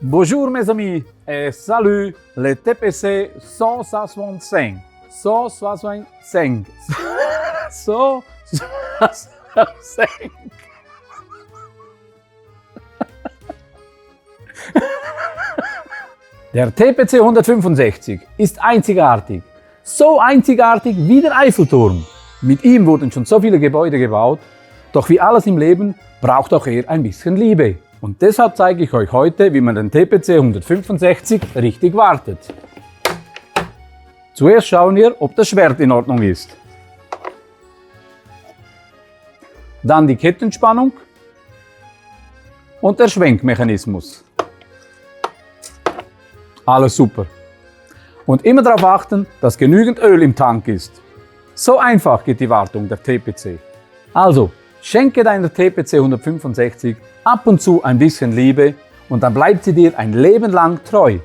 Bonjour mes amis et salut le TPC 165. 165. 165. Der TPC 165 ist einzigartig. So einzigartig wie der Eiffelturm. Mit ihm wurden schon so viele Gebäude gebaut, doch wie alles im Leben braucht auch er ein bisschen Liebe. Und deshalb zeige ich euch heute, wie man den TPC 165 richtig wartet. Zuerst schauen wir, ob das Schwert in Ordnung ist. Dann die Kettenspannung und der Schwenkmechanismus. Alles super. Und immer darauf achten, dass genügend Öl im Tank ist. So einfach geht die Wartung der TPC. Also, schenke deiner TPC 165 ab und zu ein bisschen Liebe und dann bleibt sie dir ein Leben lang treu.